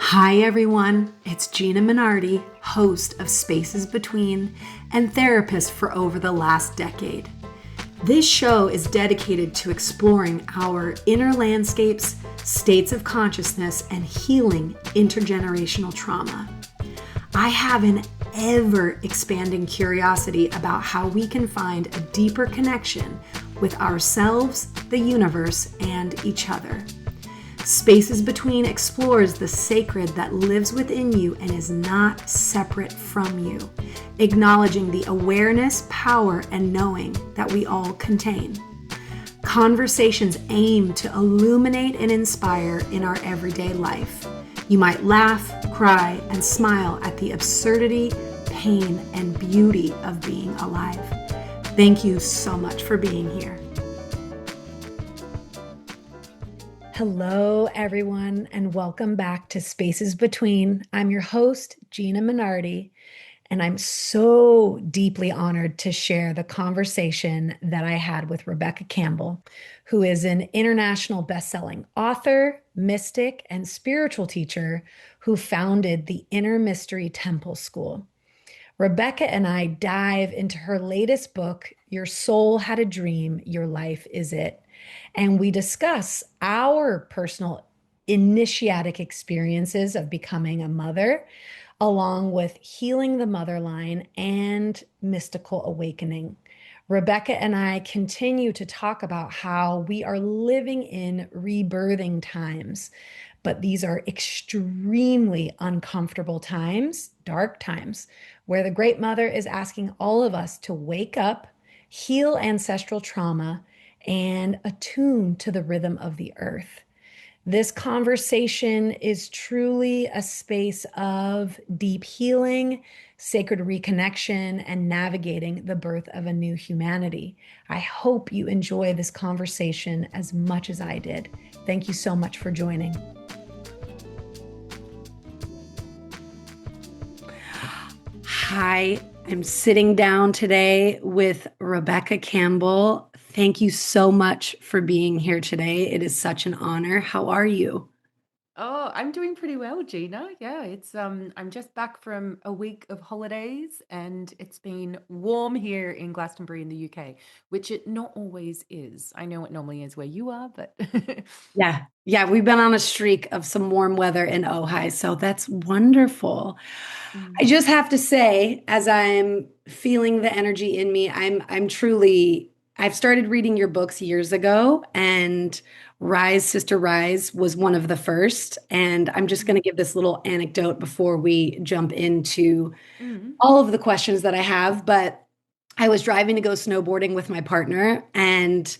Hi everyone, it's Gina Minardi, host of Spaces Between and therapist for over the last decade. This show is dedicated to exploring our inner landscapes, states of consciousness, and healing intergenerational trauma. I have an ever-expanding curiosity about how we can find a deeper connection with ourselves, the universe, and each other. Spaces Between explores the sacred that lives within you and is not separate from you, acknowledging the awareness, power, and knowing that we all contain. Conversations aim to illuminate and inspire in our everyday life. You might laugh, cry, and smile at the absurdity, pain, and beauty of being alive. Thank you so much for being here. Hello, everyone, and welcome back to Spaces Between. I'm your host, Gina Minardi, and I'm so deeply honored to share the conversation that I had with Rebecca Campbell, who is an international best-selling author, mystic, and spiritual teacher who founded the Inner Mystery Temple School. Rebecca and I dive into her latest book, Your Soul Had a Dream, Your Life Is It. And we discuss our personal initiatic experiences of becoming a mother, along with healing the mother line and mystical awakening. Rebecca and I continue to talk about how we are living in rebirthing times, but these are extremely uncomfortable times, dark times, where the Great Mother is asking all of us to wake up, heal ancestral trauma, and attune to the rhythm of the earth. This conversation is truly a space of deep healing, sacred reconnection, and navigating the birth of a new humanity. I hope you enjoy this conversation as much as I did. Thank you so much for joining. Hi, I'm sitting down today with Rebecca Campbell. Thank you so much for being here today. It is such an honor. How are you? Oh, I'm doing pretty well, Gina. Yeah, it's I'm just back from a week of holidays and it's been warm here in Glastonbury in the UK, which it not always is. I know it normally is where you are, but Yeah, we've been on a streak of some warm weather in Ojai, so that's wonderful. I Mm. just have to say, as I'm feeling the energy in me, I'm truly I've started reading your books years ago, and Rise, Sister Rise was one of the first. And I'm just going to give this little anecdote before we jump into Mm. all of the questions that I have. But I was driving to go snowboarding with my partner, and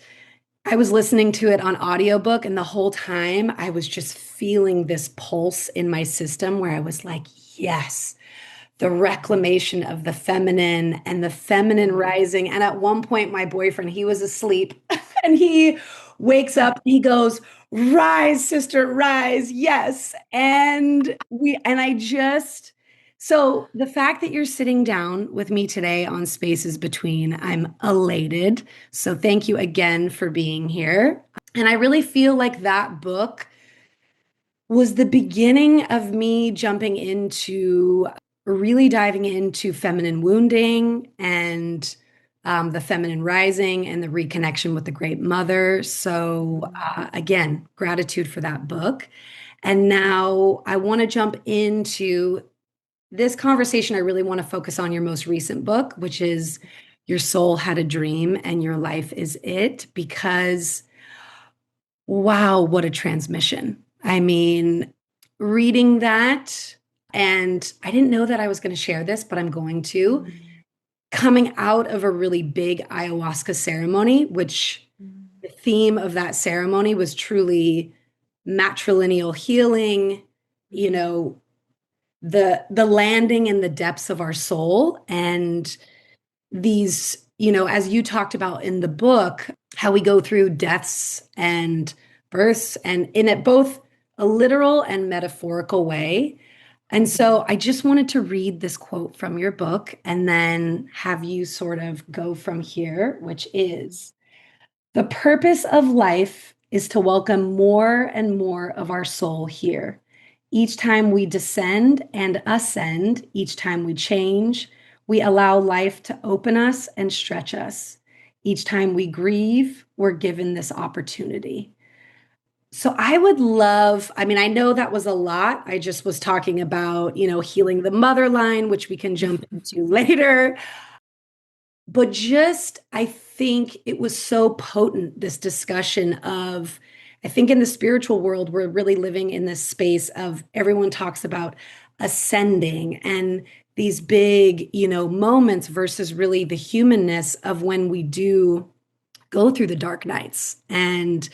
I was listening to it on audiobook, and the whole time I was just feeling this pulse in my system where I was like, yes, the reclamation of the feminine and the feminine Mm. rising. And at one point, my boyfriend, he was asleep and he wakes up and he goes, rise, sister, rise. Yes. And I just, so the fact that you're sitting down with me today on Spaces Between, I'm elated. So thank you again for being here. And I really feel like that book was the beginning of me jumping into really diving into feminine wounding and the feminine rising and the reconnection with the Great Mother. So, Mm. again, gratitude for that book. And now I want to jump into this conversation. I really want to focus on your most recent book, which is Your Soul Had a Dream and Your Life Is It, because wow, what a transmission. I mean, reading that, and I didn't know that I was going to share this, but I'm going to. Mm. Coming out of a really big ayahuasca ceremony, which Mm. the theme of that ceremony was truly matrilineal healing, you Mm. know, the landing in the depths of our soul and these, as you talked about in the book, how we go through deaths and births and in it both a literal and metaphorical way. And Mm. so I just wanted to read this quote from your book and then have you sort of go from here, which is the purpose of life is to welcome more and more of our soul here. Each time we descend and ascend, each time we change, we allow life to open us and stretch us. Each time we grieve, we're given this opportunity. So I would love, I mean, I know that was a lot. I just was talking about, healing the mother line, which we can jump into later. But just, I think it was so potent, this discussion of, I think in the spiritual world, we're really living in this space of everyone talks about ascending and these big, moments versus really the humanness of when we do go through the dark nights and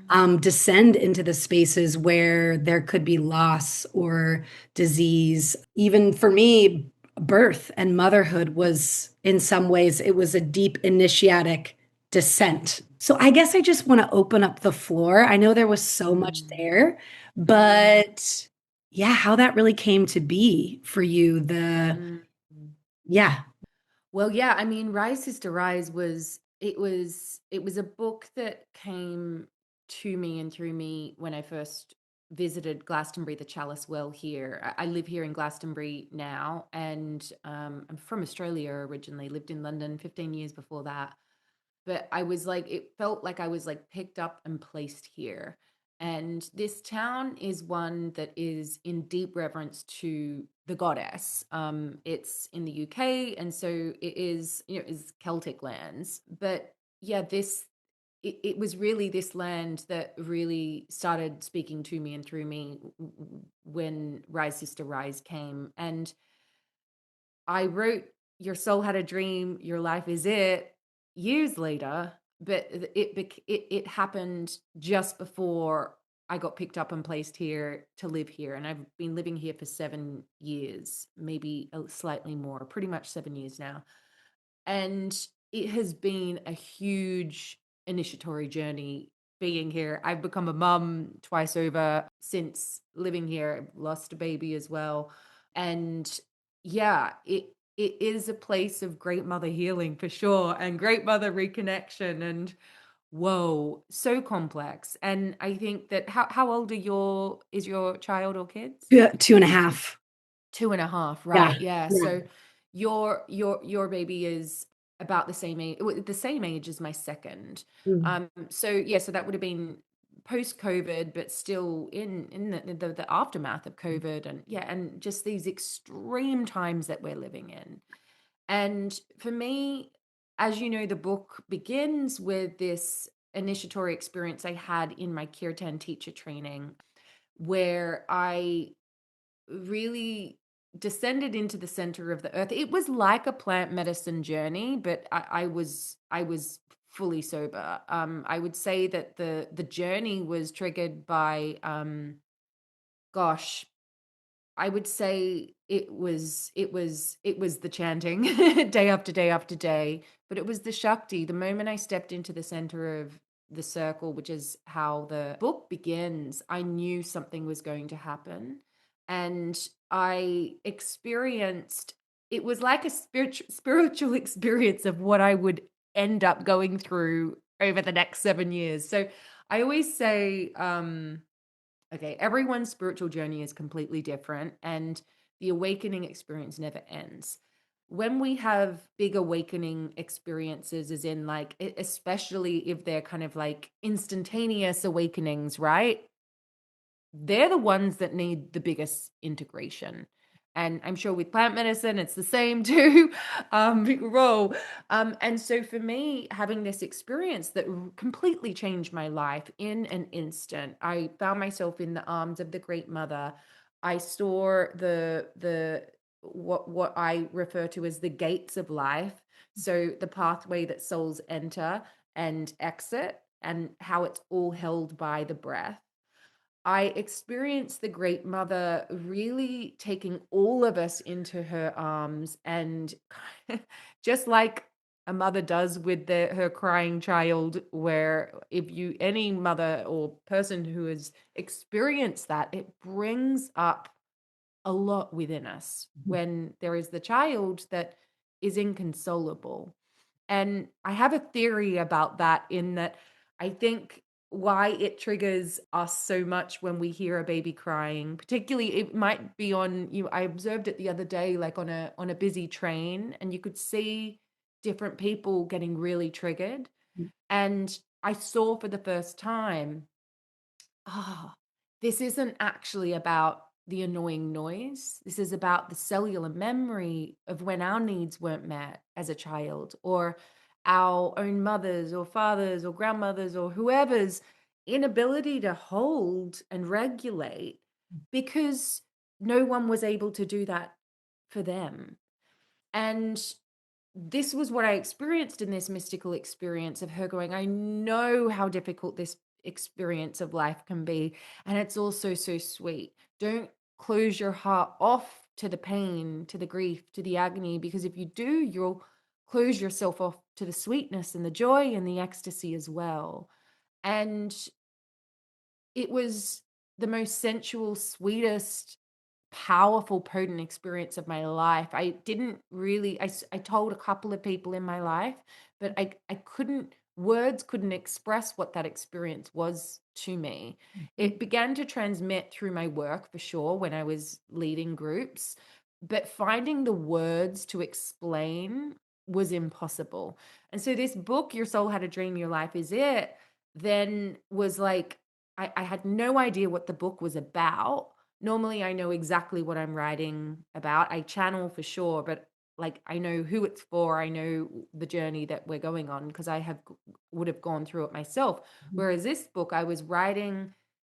Mm. descend into the spaces where there could be loss or disease. Even for me, birth and motherhood was, in some ways, it was a deep initiatic descent. So I guess I just want to open up the floor. I know there was so much Mm. there, Mm. but yeah, how that really came to be for you, Mm. yeah. Well, yeah, I mean, Rise Sister Rise was a book that came to me and through me when I first visited Glastonbury, the Chalice Well here. I live here in Glastonbury now, and I'm from Australia originally, lived in London 15 years before that. But I was like, it felt like I was like picked up and placed here. And this town is one that is in deep reverence to the goddess. It's in the UK, and so it is, is Celtic lands. But yeah, it was really this land that really started speaking to me and through me when Rise Sister Rise came. And I wrote Your Soul Had a Dream, Your Life Is It years later, but it happened just before I got picked up and placed here to live here. And I've been living here for 7 years, maybe slightly more, pretty much 7 years now. And it has been a huge initiatory journey being here. I've become a mum twice over since living here. I've lost a baby as well. And yeah, it is a place of great mother healing for sure, and great mother reconnection, and whoa, so complex. And I think that how old is your child or kids? Yeah, 2.5. 2.5, Yeah. right, yeah, Yeah. so your baby is about the same age, the same age as my second. Mm. So, yeah, so that would have been post-COVID, but still in the aftermath of COVID, and yeah, and just these extreme times that we're living in. And for me, as you know, the book begins with this initiatory experience I had in my kirtan teacher training, where I really descended into the center of the earth. It was like a plant medicine journey, but I was fully sober. I would say that the journey was triggered by gosh, I would say it was the chanting day after day after day, but it was the Shakti. The moment I stepped into the center of the circle, which is how the book begins, I knew something was going to happen. And I experienced it was like a spiritual experience of what I would end up going through over the next 7 years. So I always say, okay, everyone's spiritual journey is completely different, and the awakening experience never ends. When we have big awakening experiences, as in, like, especially if they're kind of like instantaneous awakenings, right? They're the ones that need the biggest integration. And I'm sure with plant medicine, it's the same too. Big role. And so for me, having this experience that completely changed my life in an instant, I found myself in the arms of the Great Mother. I saw the what I refer to as the gates of life. So the pathway that souls enter and exit, and how it's all held by the breath. I experienced the Great Mother really taking all of us into her arms, and just like a mother does with her crying child, where if you, any mother or person who has experienced that, it brings up a lot within us when there is the child that is inconsolable. And I have a theory about that, in that I think why it triggers us so much when we hear a baby crying. Particularly, it might be on you. I observed it the other day, like on a busy train, and you could see different people getting really triggered. And I saw for the first time, ah, this isn't actually about the annoying noise. This is about the cellular memory of when our needs weren't met as a child, or our own mothers or fathers or grandmothers or whoever's inability to hold and regulate because no one was able to do that for them. And this was what I experienced in this mystical experience of her going, I know how difficult this experience of life can be. And it's also so sweet. Don't close your heart off to the pain, to the grief, to the agony, because if you do, you'll close yourself off to the sweetness and the joy and the ecstasy as well. And it was the most sensual, sweetest, powerful, potent experience of my life. I didn't really, I told a couple of people in my life, but I couldn't, words couldn't express what that experience was to me. Mhm. It began to transmit through my work for sure when I was leading groups, but finding the words to explain was impossible. And so this book, Your Soul Had a Dream, Your Life Is It, then was like, I had no idea what the book was about. Normally, I know exactly what I'm writing about. I channel for sure, but like I know who it's for. I know the journey that we're going on because would have gone through it myself. Whereas this book, I was writing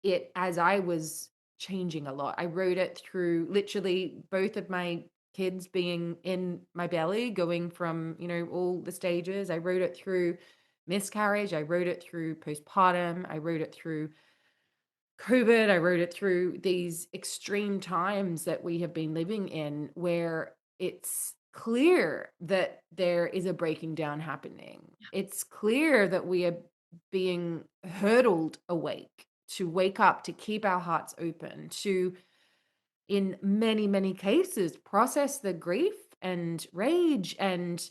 it as I was changing a lot. I wrote it through literally both of my kids being in my belly, going from, all the stages. I wrote it through miscarriage. I wrote it through postpartum. I wrote it through COVID. I wrote it through these extreme times that we have been living in where it's clear that there is a breaking down happening. It's clear that we are being hurdled awake to wake up, to keep our hearts open, to, in many, many cases, process the grief and rage and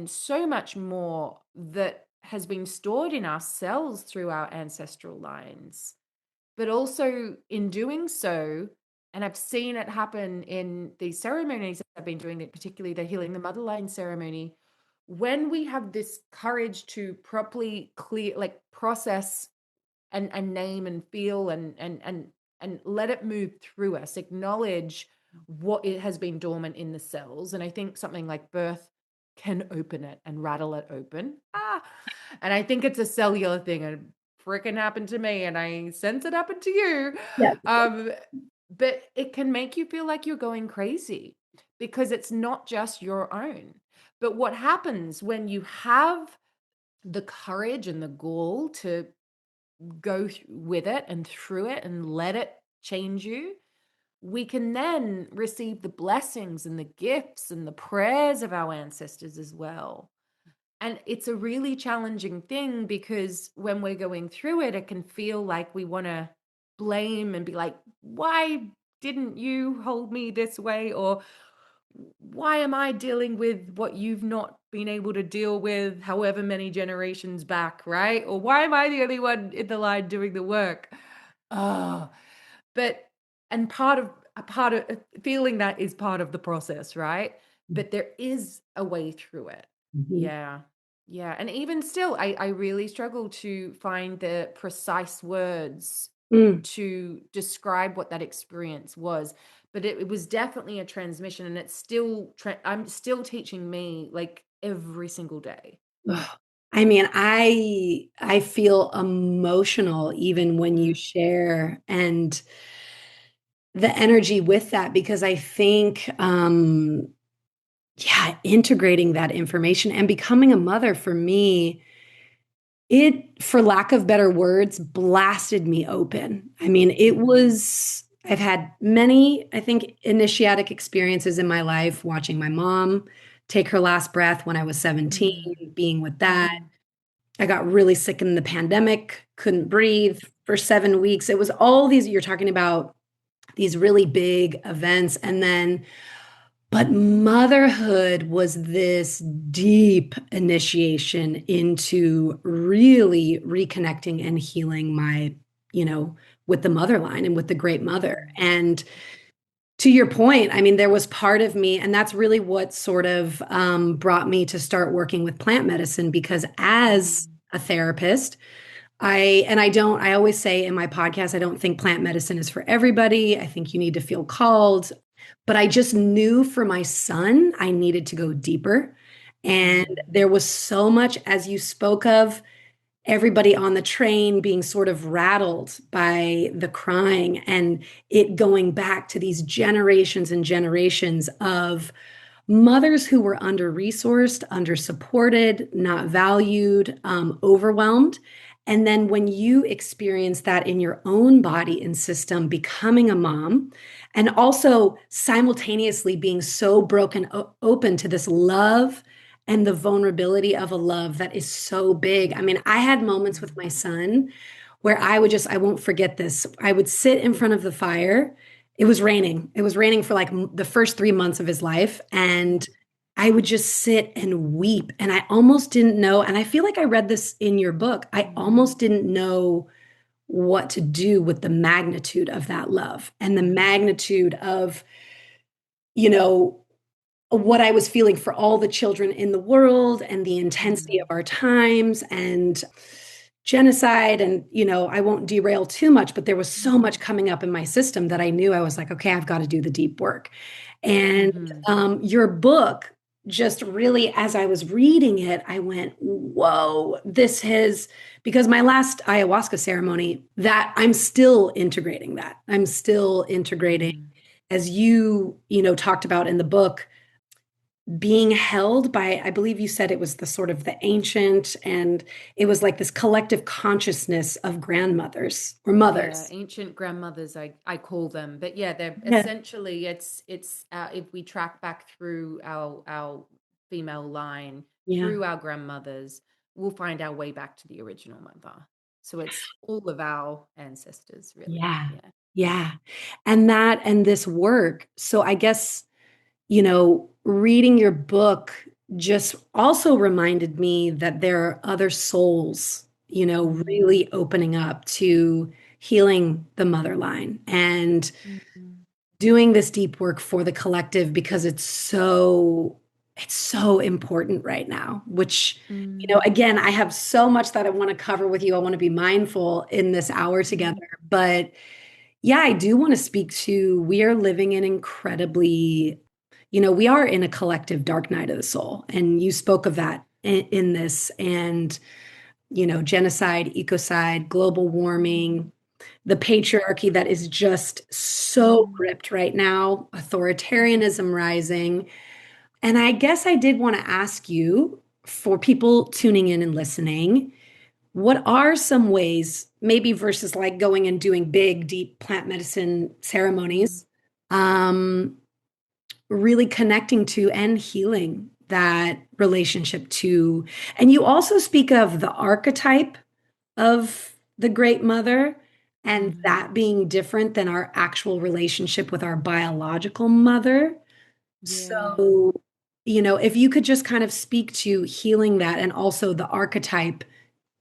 so much more that has been stored in our cells through our ancestral lines. But also in doing so, and I've seen it happen in these ceremonies that I've been doing, particularly the Healing the Motherline ceremony, when we have this courage to properly clear, like process and name and feel and let it move through us, acknowledge what it has been dormant in the cells. And I think something like birth can open it and rattle it open. And I think it's a cellular thing. It freaking happened to me, and I sense it happened to you. Yeah. Um, but it can make you feel like you're going crazy because it's not just your own. But what happens when you have the courage and the gall to with it and through it and let it change you, we can then receive the blessings and the gifts and the prayers of our ancestors as well. And it's a really challenging thing because when we're going through it, it can feel like we want to blame and be like, why didn't you hold me this way? Or why am I dealing with what you've not been able to deal with however many generations back, right? Or why am I the only one in the line doing the work? Oh, but and part of feeling that is part of the process, right? But there is a way through it. Mhm. Yeah. Yeah. And even still, I really struggle to find the precise words Mm. to describe what that experience was. But it was definitely a transmission, and it's still I'm still teaching me like every single day. Ugh. I mean, I feel emotional even when you Mm, share and the energy with that because I think yeah, integrating that information and becoming a mother for me, it, for lack of better words, blasted me open. I mean, it mm, was, I've had many, I think, initiatic experiences in my life, watching my mom take her last breath when I was 17, mm, being with that. mhm, I got really sick in the pandemic, couldn't breathe for 7 weeks. It was all these, you're talking about these really big events. And then But motherhood was this deep initiation into really reconnecting and healing my, you know, with the mother line and with the great mother. Mm, And to your point, I mean, there was part of me, and that's really what sort of brought me to start working with plant medicine because as mm, a therapist, I always say in my podcast, I don't think plant medicine is for everybody. I think you need to feel called. But I just knew for my son, I needed to go deeper. And mm, there was so much, as you spoke of, everybody on the train being sort of rattled by the crying and it going back to these generations and generations of mothers who were under resourced, under supported, not valued, overwhelmed. And then when you experience that in your own body and system, becoming a mom, and also simultaneously being so broken open to this love and the vulnerability of a love that is so big. I mean, I had moments with mm, my son where I won't forget this. I would sit in front of the fire. It was raining. It was raining for like the first 3 months of his life. And I would just sit and weep. And I almost didn't know. And I feel like I read this in your book. I mm, almost didn't know what to do with the magnitude of that love and the mm, magnitude of, you know, what I was feeling for all the children in the world and the intensity of mm, our times and genocide. And, I won't derail too much, but there was so much mm, coming up in my system that I knew I was like, okay, I've got to do the deep work. And mhm, your book, just really, as I was reading it, I went, whoa, because my last ayahuasca ceremony, that I'm still integrating that. I'm still integrating, mm. as talked about in the book, being held by, I believe you said it was the sort of the ancient, and it was like this collective consciousness of grandmothers or Yeah, mothers. ancient grandmothers, I call them, but yeah, they're Yeah. essentially it's if we track back through our female line Yeah. through our grandmothers, we'll find our way back to the original mother. So it's all of our ancestors, really. Yeah. Yeah. Yeah. And this work. So I guess, reading your book just also reminded me that there are other souls, Mm, really opening up to healing the mother line and mm, doing this deep work for the collective because it's so important right now, which, mm, again, I have so much that I want to cover with you. I want to be mindful in this hour together, mm, but yeah, I do want to speak to, we are living in incredibly, we are in a collective dark night of the soul. And you spoke of that in this, and, genocide, ecocide, global mm, warming, the patriarchy that is just so mm, gripped right now, authoritarianism rising. And I guess I did want to ask you, for people tuning in and listening, what are some ways, maybe versus like going and doing big, deep plant medicine mm, ceremonies, um, really connecting to and healing that relationship to? And you also speak of the archetype of the Great Mother and mm. that being different than our actual relationship with our biological mother. Yeah. So, if you could just kind of speak to healing that and also the archetype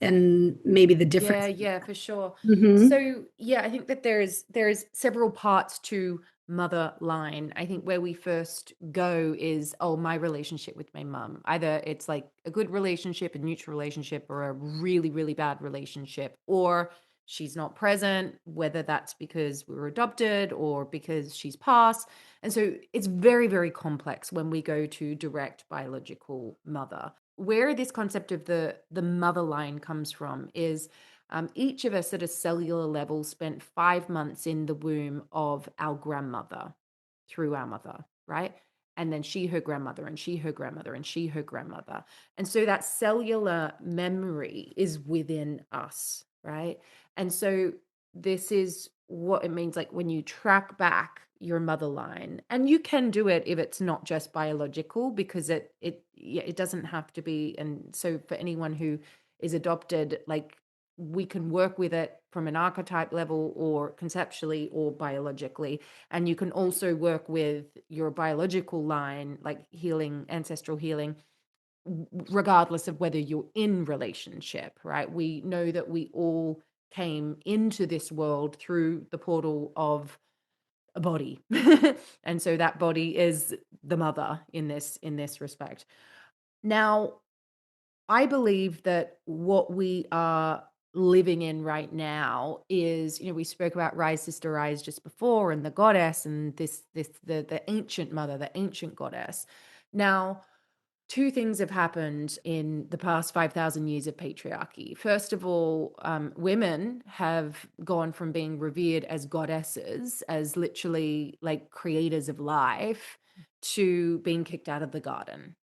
and maybe the Yeah, difference. yeah, for sure. Hmm. So yeah, I think that there's several parts to mother line. I think where we first go is, oh, my relationship with my mum. Either it's like a good relationship, a neutral relationship, or a really, really bad relationship, or she's not present, whether that's because we were adopted or because she's passed. And so it's very, very complex when we go to direct biological mother. Where this concept of the mother line comes from is each of us at a cellular level spent 5 months in the womb of our grandmother through our mother, right? And then she, her grandmother, and she, her grandmother, and she, her grandmother. And so that cellular memory is within us, right? And so this is what it means like when you track back your mother line, and you can do it if it's not just biological, because it doesn't have to be. And so for anyone who is adopted, like we can work with it from an archetype level or conceptually or biologically. And you can also work with your biological line, like healing, ancestral healing, regardless of whether you're in relationship, right? We know that we all came into this world through the portal of a body. And so that body is the mother in this respect. Now, I believe that what we are living in right now is, we spoke about rise sister rise just before, and the goddess, and the ancient mother, the ancient goddess. Now, two things have happened in the past 5,000 years of patriarchy. First of all, women have gone from being revered as goddesses, as literally like creators of life, to being kicked out of the garden.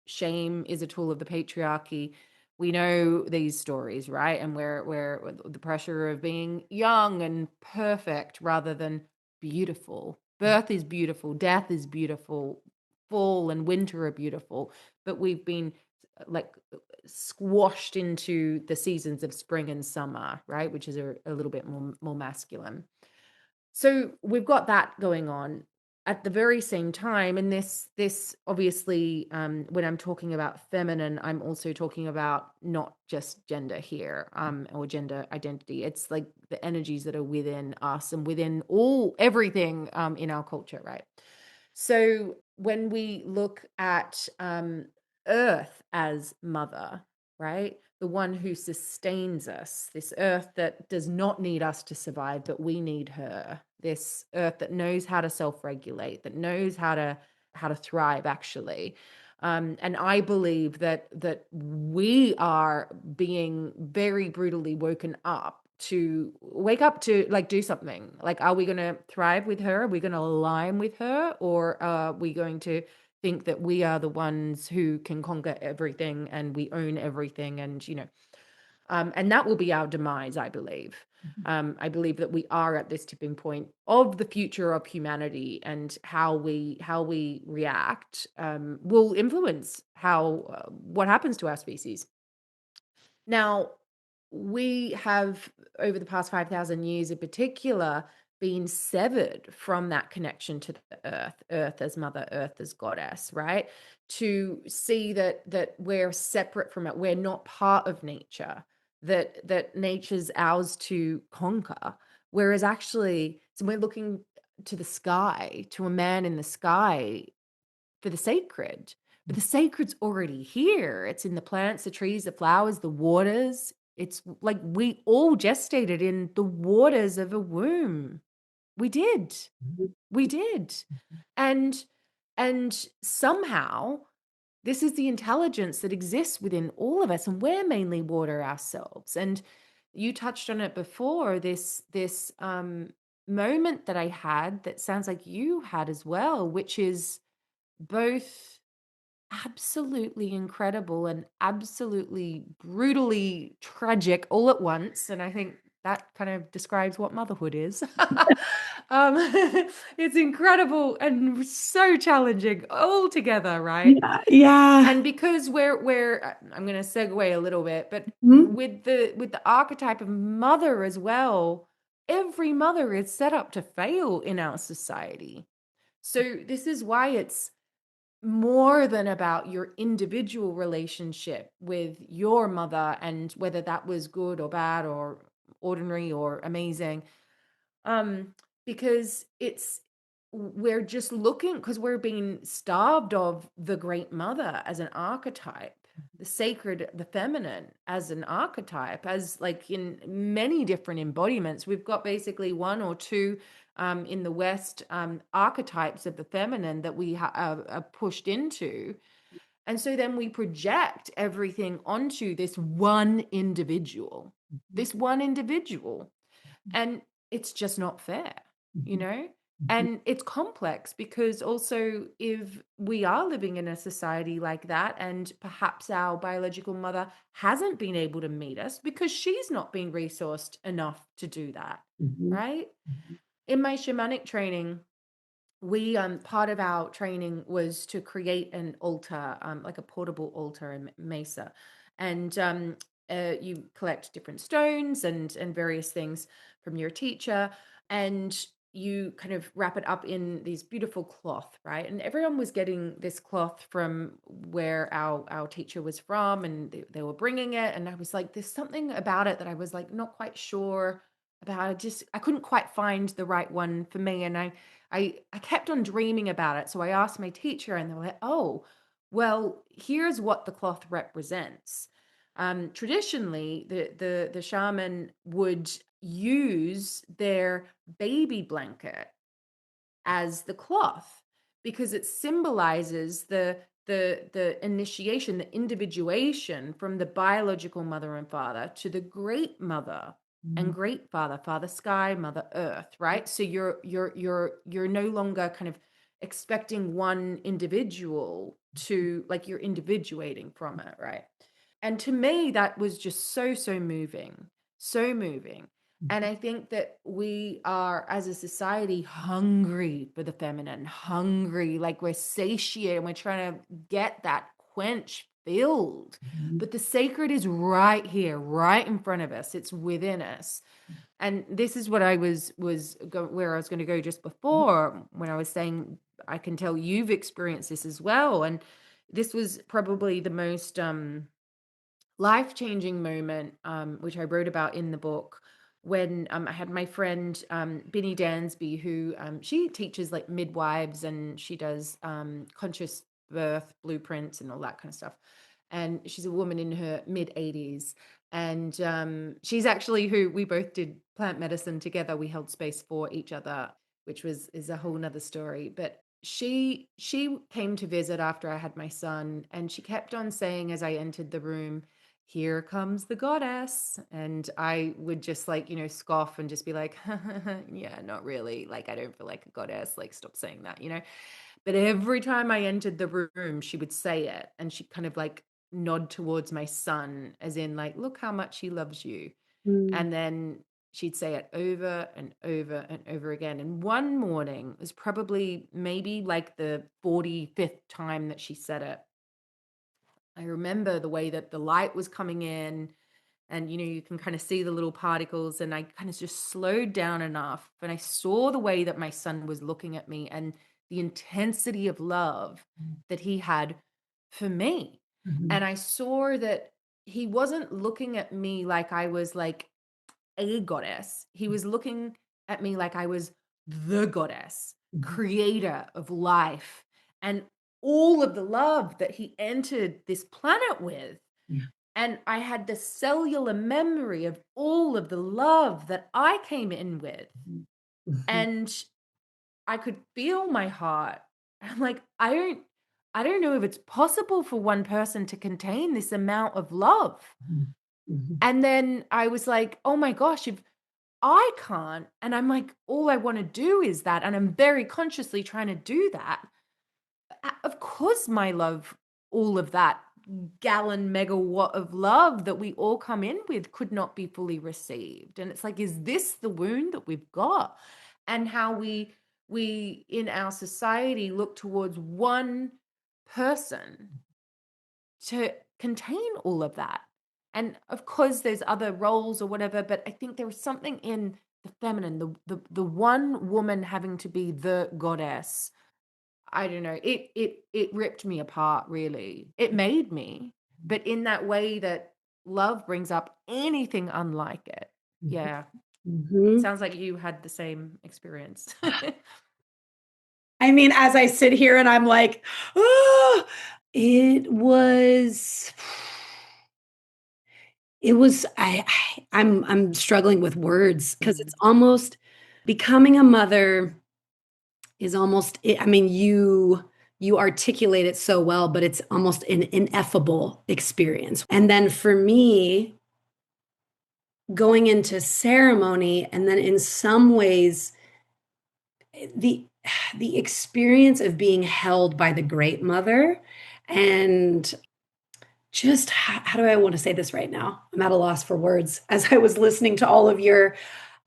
Shame is a tool of the patriarchy. We know these stories, right? And where the pressure of being young and perfect rather than beautiful. Birth is beautiful, death is beautiful, fall and winter are beautiful, but we've been like squashed into the seasons of spring and summer, right? Which is a little bit more masculine. So we've got that going on at the very same time. And this obviously, when I'm talking about feminine, I'm also talking about not just gender here, or gender identity. It's like the energies that are within us and within everything in our culture, right? So when we look at Earth as mother, right? The one who sustains us, this earth that does not need us to survive, but we need her. This earth that knows how to self-regulate, that knows how to thrive, actually. And I believe that we are being very brutally woken up to wake up to like do something. Like, are we going to thrive with her? Are we going to align with her? Or are we going to think that we are the ones who can conquer everything and we own everything, and that will be our demise, I believe. I believe that we are at this tipping point of the future of humanity, and how we react will influence how what happens to our species. Now, we have, over the past 5,000 years in particular, been severed from that connection to the earth as mother, earth as goddess, right? To see that we're separate from it, we're not part of nature, that nature's ours to conquer. Whereas actually, so we're looking to the sky, to a man in the sky for the sacred. But the sacred's already here. It's in the plants, the trees, the flowers, the waters. It's like we all gestated in the waters of a womb. We did. We did. And somehow this is the intelligence that exists within all of us, and we're mainly water ourselves. And you touched on it before, this moment that I had that sounds like you had as well, which is both absolutely incredible and absolutely brutally tragic all at once. And I think that kind of describes what motherhood is. um, it's incredible and so challenging all together, right? Yeah, yeah. And because I'm going to segue a little bit, but Mhm. with the archetype of mother as well, every mother is set up to fail in our society. So this is why it's more than about your individual relationship with your mother, and whether that was good or bad or ordinary or amazing, um because we're just looking, because we're being starved of the great mother as an archetype, the sacred, the feminine as an archetype, as like in many different embodiments. We've got basically one or two in the West, archetypes of the feminine that we are pushed into. And so then we project everything onto this one individual. And it's just not fair, you know? And it's complex, because also, if we are living in a society like that, and perhaps our biological mother hasn't been able to meet us because she's not been resourced enough to do that, right? In my shamanic training, we part of our training was to create an altar, like a portable altar in Mesa. And you collect different stones and various things from your teacher, and you kind of wrap it up in these beautiful cloth, right? And everyone was getting this cloth from where our teacher was from, and they were bringing it, and I was like, there's something about it that I was like not quite sure about. I couldn't quite find the right one for me, and I kept on dreaming about it. So I asked my teacher, and they were like, oh, well, here's what the cloth represents. Traditionally, the shaman would use their baby blanket as the cloth because it symbolizes the initiation, the individuation from the biological mother and father to the great mother and great father, father sky, mother earth, right? So you're no longer kind of expecting one individual to, like, you're individuating from it, right? And to me, that was just so moving, so moving. And I think that we are, as a society, hungry for the feminine, hungry, like we're satiated and we're trying to get that quench filled. But the sacred is right here, right in front of us. It's within us. And this is what I where I was going to go just before, when I was saying, I can tell you've experienced this as well. And this was probably the most life-changing moment, which I wrote about in the book, when I had my friend Binny Dansby, who she teaches like midwives, and she does conscious birth blueprints and all that kind of stuff. And she's a woman in her mid 80s. And she's actually who we both did plant medicine together. We held space for each other, which is a whole nother story. But she came to visit after I had my son, and she kept on saying as I entered the room, here comes the goddess. And I would just, like, scoff and just be like, yeah, not really. Like, I don't feel like a goddess. Like, stop saying that. But every time I entered the room, she would say it, and she'd kind of like nod towards my son, as in, like, look how much he loves you. And then she'd say it over and over and over again. And one morning, it was probably maybe like the 45th time that she said it, I remember the way that the light was coming in, and you can kind of see the little particles, and I kind of just slowed down enough, and I saw the way that my son was looking at me and the intensity of love that he had for me. And I saw that he wasn't looking at me like I was like a goddess. He was looking at me like I was the goddess, creator of life, and all of the love that he entered this planet with. And I had the cellular memory of all of the love that I came in with. And I could feel my heart. I'm like, I don't know if it's possible for one person to contain this amount of love. And then I was like, oh my gosh, if I can't, and I'm like, all I want to do is that, and I'm very consciously trying to do that. Of course, my love, all of that gallon megawatt of love that we all come in with could not be fully received. And it's like, is this the wound that we've got? And how we in our society look towards one person to contain all of that. And of course, there's other roles or whatever, but I think there was something in the feminine, the one woman having to be the goddess. I don't know. It ripped me apart, really. It made me, but in that way that love brings up anything unlike it. Yeah. Sounds like you had the same experience. I mean, as I sit here and I'm like, oh, it was, I'm struggling with words because it's almost becoming a mother is almost, I mean, you articulate it so well, but it's almost an ineffable experience. And then for me, going into ceremony, and then in some ways, the the experience of being held by the great mother, and just how do I want to say this right now? I'm at a loss for words as I was listening to all of your,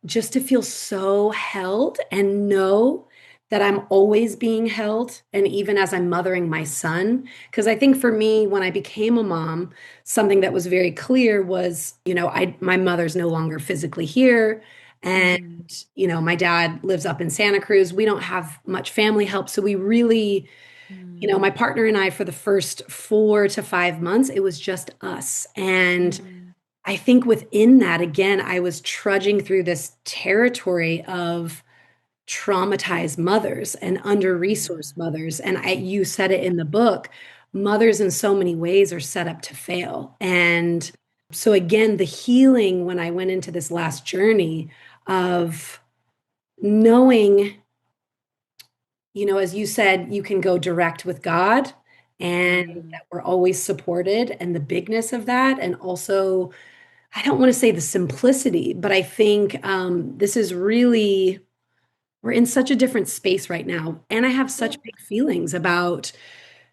just to feel so held and know that I'm always being held, and even as I'm mothering my son. Because I think for me, when I became a mom, something that was very clear was, my mother's no longer physically here. And, Mm, my dad lives up in Santa Cruz. We don't have much family help. So we really, my mm, partner and I, for the first 4 to 5 months, it was just us. And mm, I think within that, again, I was trudging through this territory of traumatized mothers and under-resourced yeah, mothers. And you said it in the book, mothers in so many ways are set up to fail. And so again, the healing when I went into this last journey of knowing, as you said, you can go direct with God and mm, that we're always supported, and the bigness of that. And also, I don't want to say the simplicity, but I think this is really, we're in such a different space right now. And I have yeah. such big feelings about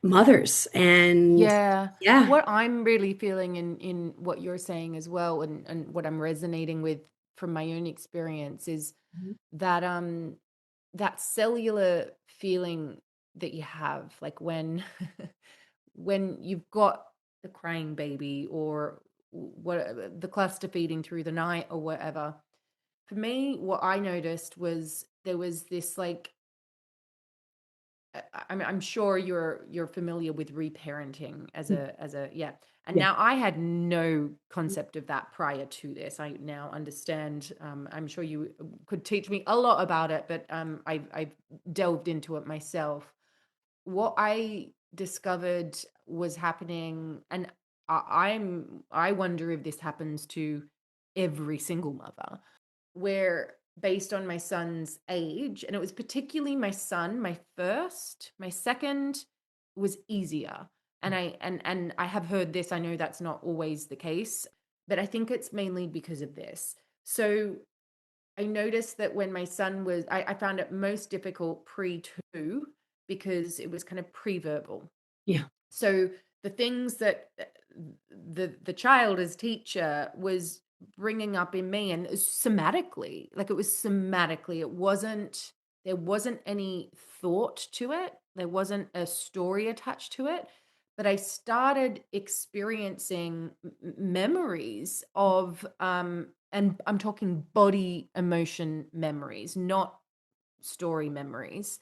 mothers. And Yeah. yeah. What I'm really feeling in what you're saying as well, and what I'm resonating with from my own experience is Mhm. that that cellular feeling that you have, like when when you've got the crying baby, or what, the cluster feeding through the night or whatever. For me, what I noticed was there was this like, I'm sure you're familiar with reparenting as a yeah. And Yeah. now I had no concept of that prior to this. I now understand. I'm sure you could teach me a lot about it, but I've delved into it myself. What I discovered was happening, and I wonder if this happens to every single mother, where based on my son's age, and it was particularly my son, my first, my second was easier. And I have heard this, I know that's not always the case, but I think it's mainly because of this. So I noticed that when my son was, I found it most difficult pre-2, because it was kind of pre-verbal. Yeah. So the things that the child as teacher was bringing up in me, and somatically, like it was somatically, it wasn't, there wasn't any thought to it, there wasn't a story attached to it, but I started experiencing memories of and I'm talking body emotion memories, not story memories,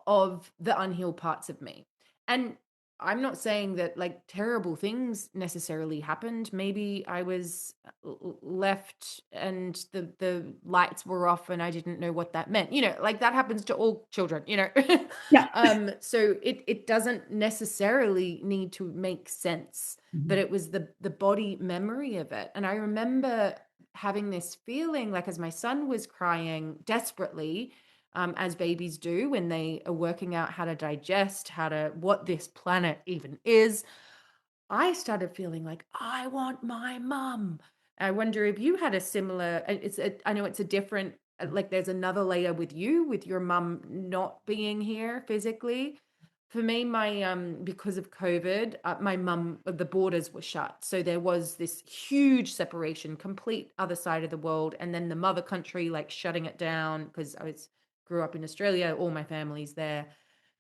of the unhealed parts of me. And I'm not saying that like terrible things necessarily happened. Maybe I was left and the lights were off and I didn't know what that meant. Like that happens to all children. Yeah. So it doesn't necessarily need to make sense, but Mhm. it was the body memory of it. And I remember having this feeling like as my son was crying desperately, as babies do when they are working out how to digest, what this planet even is. I started feeling like I want my mum. I wonder if you had a similar. I know it's a different. Like there's another layer with you, with your mum not being here physically. For me, my because of COVID, my mum, the borders were shut, so there was this huge separation, complete other side of the world, and then the mother country like shutting it down because I was grew up in Australia, all my family's there.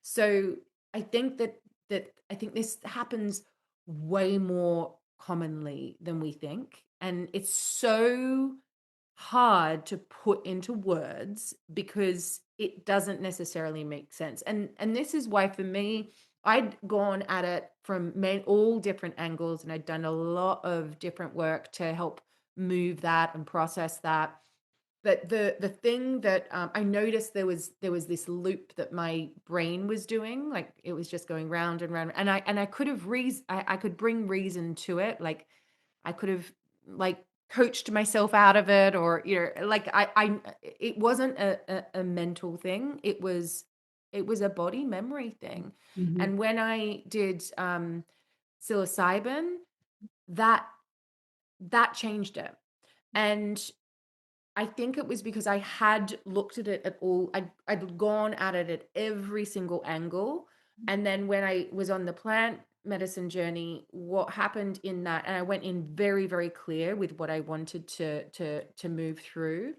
So I think that I think this happens way more commonly than we think. And it's so hard to put into words because it doesn't necessarily make sense. And this is why for me, I'd gone at it from all different angles, and I'd done a lot of different work to help move that and process that. But the thing that I noticed, there was this loop that my brain was doing, like it was just going round and round, and I could have I could bring reason to it, like I could have like coached myself out of it, or like I it wasn't a mental thing, it was a body memory thing. Mhm. And when I did psilocybin, that that changed it. And I think it was because I had looked at it at all. I'd gone at it at every single angle. And then when I was on the plant medicine journey, what happened in that, and I went in very, very clear with what I wanted to move through.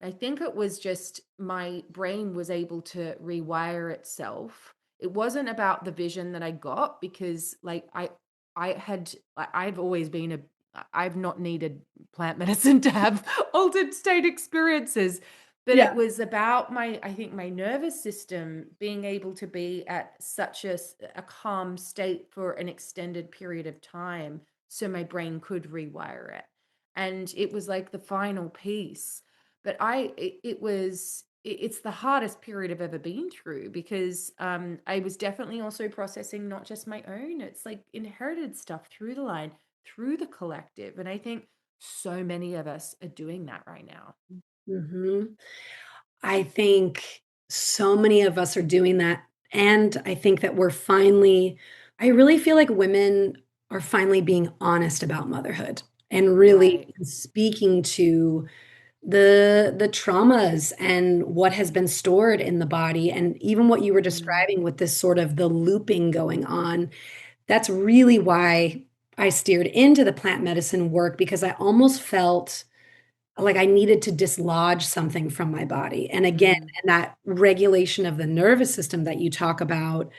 I think it was just my brain was able to rewire itself. It wasn't about the vision that I got because I've always been I've not needed plant medicine to have altered state experiences, but it Yeah. was about I think my nervous system being able to be at such a calm state for an extended period of time so my brain could rewire it. And it was like the final piece. But it's the hardest period I've ever been through because I was definitely also processing not just my own, it's like inherited stuff through the line, through the collective. And I think so many of us are doing that right now. hmm I think so many of us are doing that. And I think that I really feel like women are finally being honest about motherhood and really Right. speaking to the traumas and what has been stored in the body. And even what you were Mm, describing with this sort of the looping going on, that's really why I steered into the plant medicine work, because I almost felt like I needed to dislodge something from my body. And again, mm, and that regulation of the nervous system that you talk about,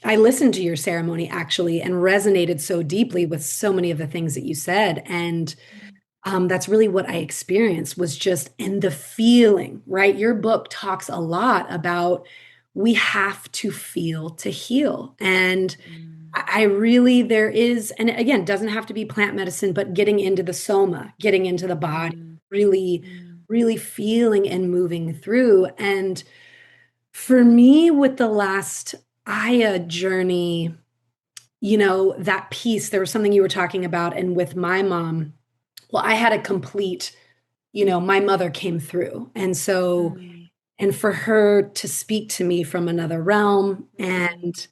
I listened to your ceremony actually and resonated so deeply with so many of the things that you said. And mm, that's really what I experienced was just, and the feeling, right? Your book talks a lot about we have to feel to heal. And mm, I really, there is, and again, doesn't have to be plant medicine, but getting into the soma, getting into the body, mm, really, mm, really feeling and moving through. And for me, with the last Aya journey, that piece, there was something you were talking about. And with my mom, well, I had a complete, my mother came through. And so, mm, and for her to speak to me from another realm, mm, and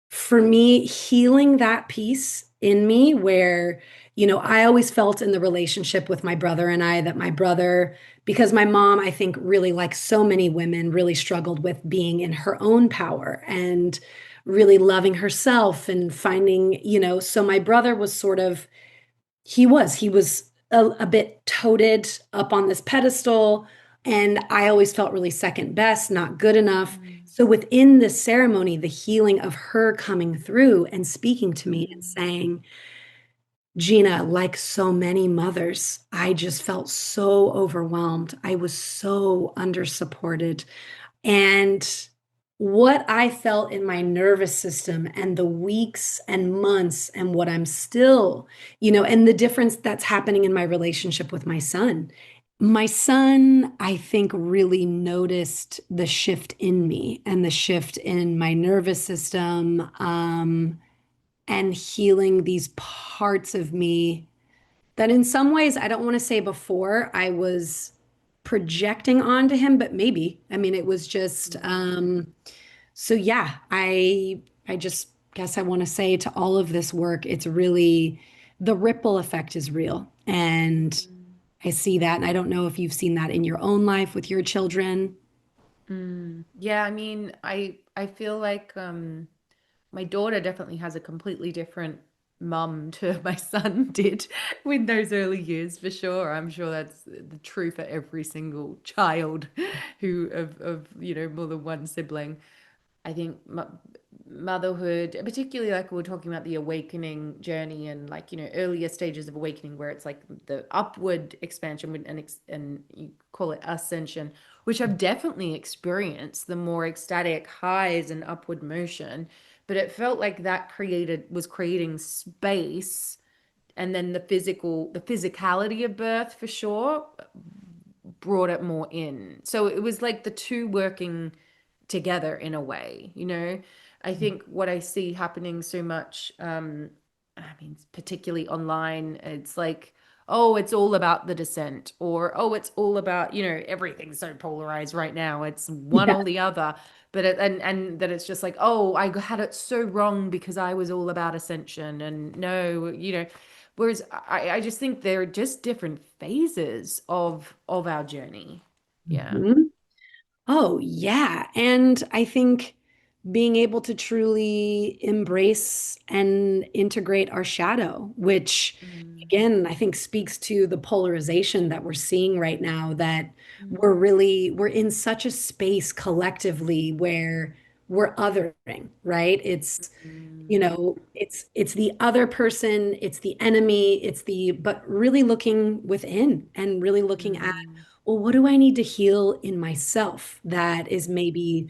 for me, healing that piece in me where, I always felt in the relationship with my brother and I that my brother, because my mom, I think, really, like so many women, really struggled with being in her own power and really loving herself and finding, so my brother was sort of, he was a bit toted up on this pedestal, and I always felt really second best, not good enough. mm, So within this ceremony, the healing of her coming through and speaking to me and mm, saying, Gina, like so many mothers, I just felt so overwhelmed. I was so under supported. And what I felt in my nervous system and the weeks and months and what I'm still, and the difference that's happening in my relationship with my son. My son, I think, really noticed the shift in me and the shift in my nervous system, and healing these parts of me that in some ways, I don't want to say before I was projecting onto him, but maybe. I mean, it was just mm, so yeah, I just guess I want to say to all of this work, it's really the ripple effect is real. And mm, I see that. And I don't know if you've seen that in your own life with your children. mm. Yeah, I mean, I feel like my daughter definitely has a completely different mum to my son did in those early years, for sure. I'm sure that's the true for every single child who of more than one sibling. I think motherhood, particularly like we're talking about the awakening journey and like earlier stages of awakening where it's like the upward expansion and you call it ascension, which I've definitely experienced the more ecstatic highs and upward motion, but it felt like that was creating space, and then the physicality of birth for sure brought it more in. So it was like the two working together in a way. I think what I see happening so much, I mean, particularly online, it's like, oh, it's all about the descent, or oh, it's all about, everything's so polarized right now. It's one Yeah. or the other. But and that it's just like, oh, I had it so wrong because I was all about ascension. And no, whereas I just think they're just different phases of our journey. Yeah. Mhm. Oh, yeah. And I think being able to truly embrace and integrate our shadow, which Mm, again, I think speaks to the polarization that we're seeing right now, that mm, we're in such a space collectively where we're othering, right? mm, It's the other person, it's the enemy, but really looking within and really looking at, mm, well, what do I need to heal in myself that is maybe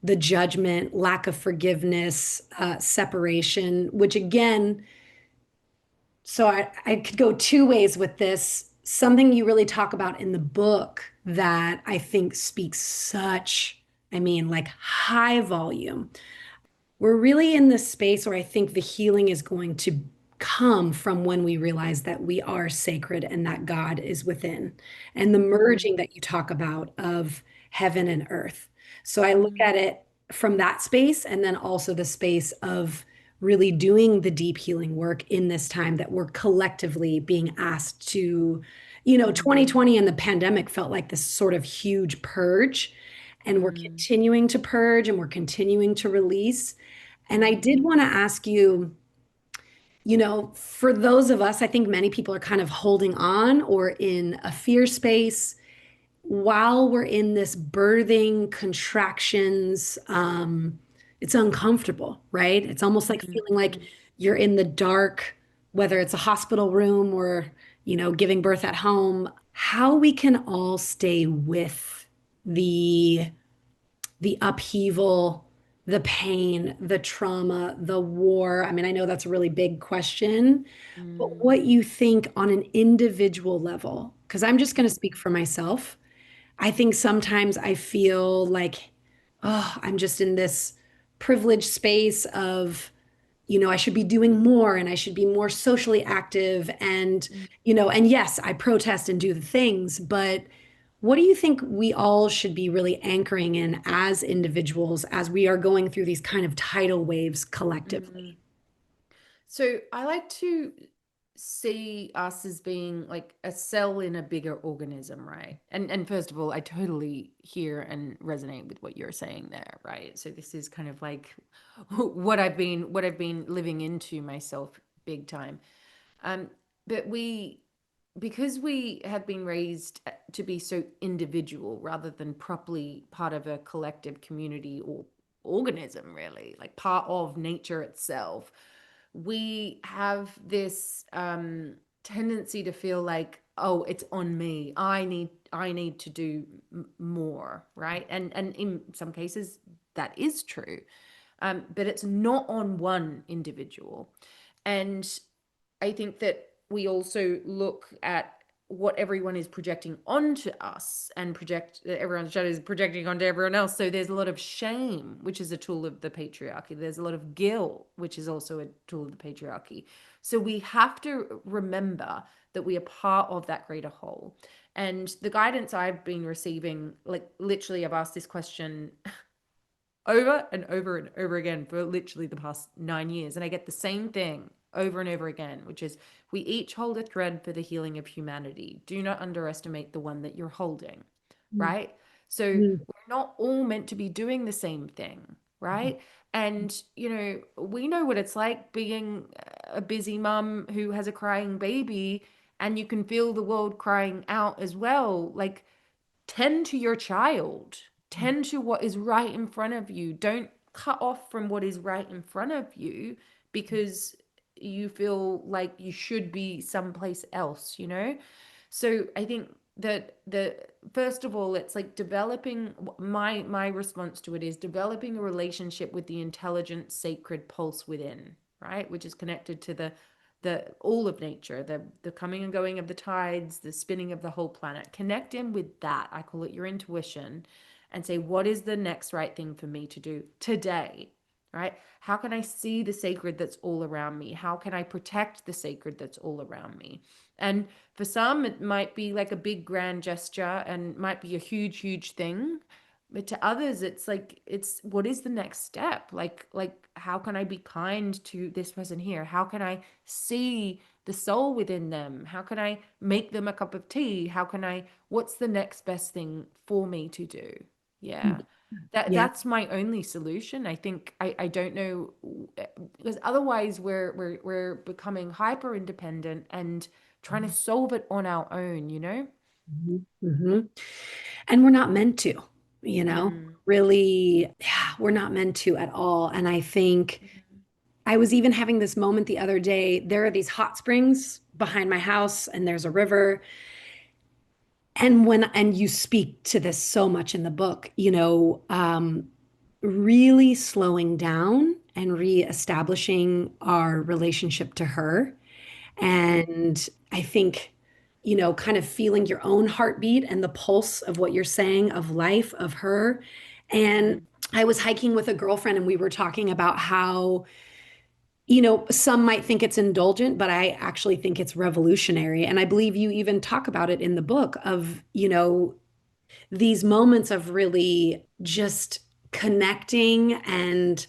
the judgment, lack of forgiveness, separation, which again, so I could go two ways with this. Something you really talk about in the book that I think speaks such, I mean, like high volume. We're really in this space where I think the healing is going to come from when we realize that we are sacred and that God is within, and the mm, merging that you talk about of heaven and earth. So I look mm, at it from that space, and then also the space of really doing the deep healing work in this time that we're collectively being asked to, 2020 and the pandemic felt like this sort of huge purge, and we're mm, continuing to purge and we're continuing to release. And I did mm, want to ask you, for those of us, I think many people are kind of holding on or in a fear space while we're in this birthing contractions. It's uncomfortable, right? It's almost like mm, feeling like you're in the dark, whether it's a hospital room or, giving birth at home. How we can all stay with the the upheaval, the pain, the trauma, the war? I mean, I know that's a really big question, but mm, what you think on an individual level, because I'm just going to speak mm, for myself. I think sometimes I feel like, oh, I'm just in this privileged space of, I should be doing more and I should be more socially active. And, mm. and yes, I protest and do the things, but what do you think we all should be really anchoring in as individuals as we are going through these kind of tidal waves Mm. collectively? So I like to see us as being like a cell in a bigger organism, right? And first of all, I totally hear and resonate with what you're saying there, right? So this is kind of like what I've been living into myself big time. Um, but because we have been raised to be so individual rather than properly part of a collective community or organism, really, like part of nature itself, we have this tendency to feel like, oh, it's on me. I need to do more, right? And in some cases that is true, but it's not on one individual. And I think that we also look at what everyone is projecting onto us and project everyone's shadow is projecting onto everyone else. So there's a lot of shame, which is a tool of the patriarchy. There's a lot of guilt, which is also a tool of the patriarchy. So we have to remember that we are part of that greater whole. And the guidance I've been receiving, like literally, I've asked this question over and over and over again for literally the past 9 years. And I get the same thing over and over again, which is we each hold a thread for the healing of humanity. Do not underestimate the one that you're holding, right? So Mm, we're not all meant to be doing the same thing, right? And, we know what it's like being a busy mum who has a crying baby, and you can feel the world crying out as well. Like, tend to your child, tend to what is right in front of you. Don't cut off from what is right in front of you because you feel like you should be someplace else. So I think that the first of all, it's like developing, my response to it is developing a relationship with the intelligent sacred pulse within, right, which is connected to the all of nature, the coming and going of the tides, the spinning of the whole planet. Connect in with that. I call it your intuition, and say, what is the next right thing for me to do today? Right? How can I see the sacred that's all around me? How can I protect the sacred that's all around me? And for some, it might be like a big grand gesture and might be a huge, huge thing. But to others, it's like, it's what is the next step? Like how can I be kind to this person here? How can I see the soul within them? How can I make them a cup of tea? What's the next best thing for me to do? Yeah. Yeah. That's my only solution. I think I don't know because otherwise we're becoming hyper independent and trying to solve it on our own, you know? Hmm. And we're not meant to, Mm. really, yeah, we're not meant to at all. And I think Mm. I was even having this moment the other day. There are these hot springs behind my house, and there's a river. And you speak to this so much in the book, really slowing down and reestablishing our relationship to her. And I think, kind of feeling your own heartbeat and the pulse of what you're saying of life, of her. And Mm. I was hiking with a girlfriend and we were talking about how, some might think it's indulgent, but I actually think it's revolutionary. And I believe you even talk about it in the book of, these moments of really just connecting and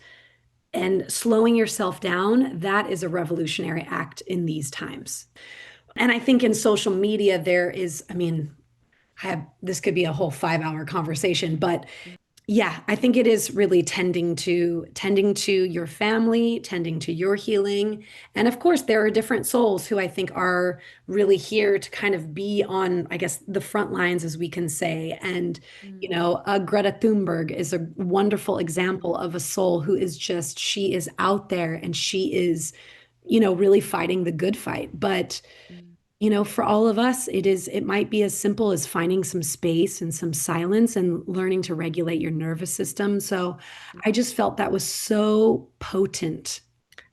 slowing yourself down. That is a revolutionary act in these times. And I think in social media, there is, I mean, this could be a whole 5 hour conversation, but yeah, I think it is really tending to your family, tending to your healing. And of course, there are different souls who I think are really here to kind of be on, I guess, the front lines, as we can say. And, Mm. Greta Thunberg is a wonderful example Mm. of a soul who is just, she is out there and she is, really fighting the good fight. But Mm. for all of us, it might be as simple as finding some space and some silence and learning to regulate your nervous system. So I just felt that was so potent.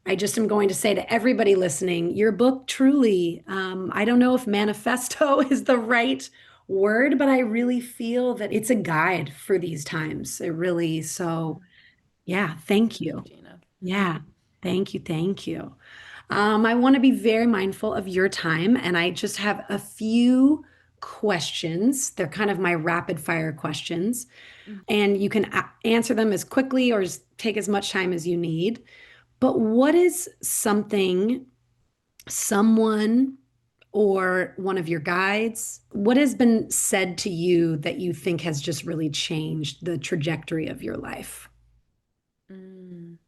I just am going to say to everybody listening, your book truly, I don't know if manifesto is the right word, but I really feel that it's a guide for these times. It really, so yeah, thank Thank you, you. Gina. Yeah, thank you. Thank you. I want to be very mindful of your time, and I just have a few questions. They're kind of my rapid fire questions, Mm. and you can answer them as quickly or take as much time as you need. But what is something, someone, or one of your guides, what has been said to you that you think has just really changed the trajectory of your life? Mm.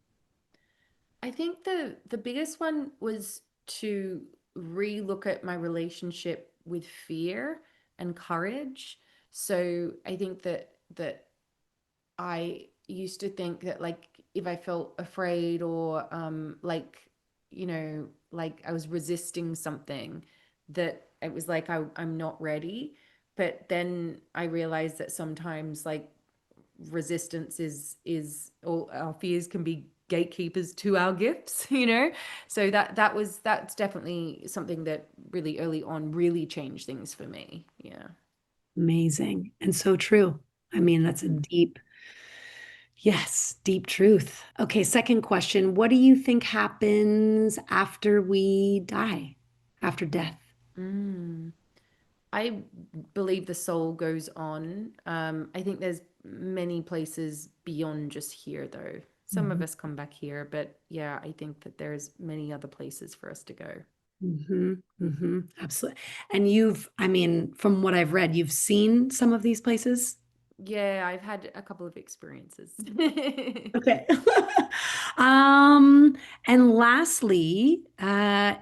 I think the biggest one was to relook at my relationship with fear and courage. So I think that I used to think that like if I felt afraid or like like I was resisting something that it was like I'm not ready. But then I realized that sometimes like resistance is or our fears can be gatekeepers to our gifts, you know? So that's definitely something that really early on really changed things for me. Yeah. Amazing and so true. I mean, that's a deep, yes, deep truth. Okay, second question. What do you think happens after we die, after death? Mm. I believe the soul goes on. I think there's many places beyond just here, though. Some of Mhm, us come back here, but yeah, I think that there's many other places for us to go. absolutely. And I mean, from what I've read, you've seen some of these places? Yeah, I've had a couple of experiences. Okay. Um, and lastly, I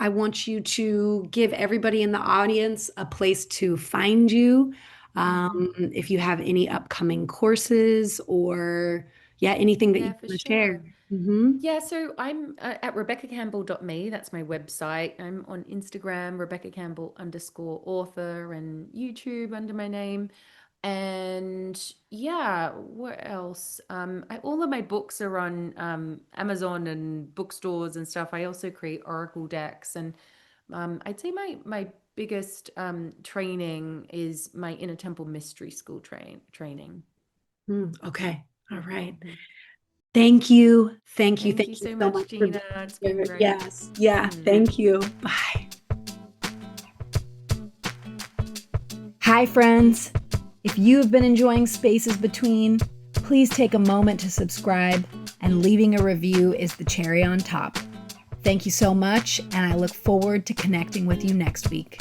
want you to give everybody in the audience a place to find you. Mhm. If you have any upcoming courses or, yeah, anything that you Yeah, for want to share. sure. Hmm. Yeah, so I'm at rebeccacampbell.me. That's my website. I'm on Instagram, Rebecca Campbell underscore author, and YouTube under my name. And yeah, what else? All of my books are on Amazon and bookstores and stuff. I also create Oracle decks, and I'd say my biggest training is my Inner Temple Mystery School training. Okay. All right. Mhm. Thank you. Thank you. Thank you Thank you so so much, much for Gina. being It's been here. great. Yes. Yeah. Mm. Thank you. Bye. Hi, friends. If you have been enjoying Spaces Between, please take a moment to subscribe, and leaving a review is the cherry on top. Thank you so much, and I look forward to connecting with you next week.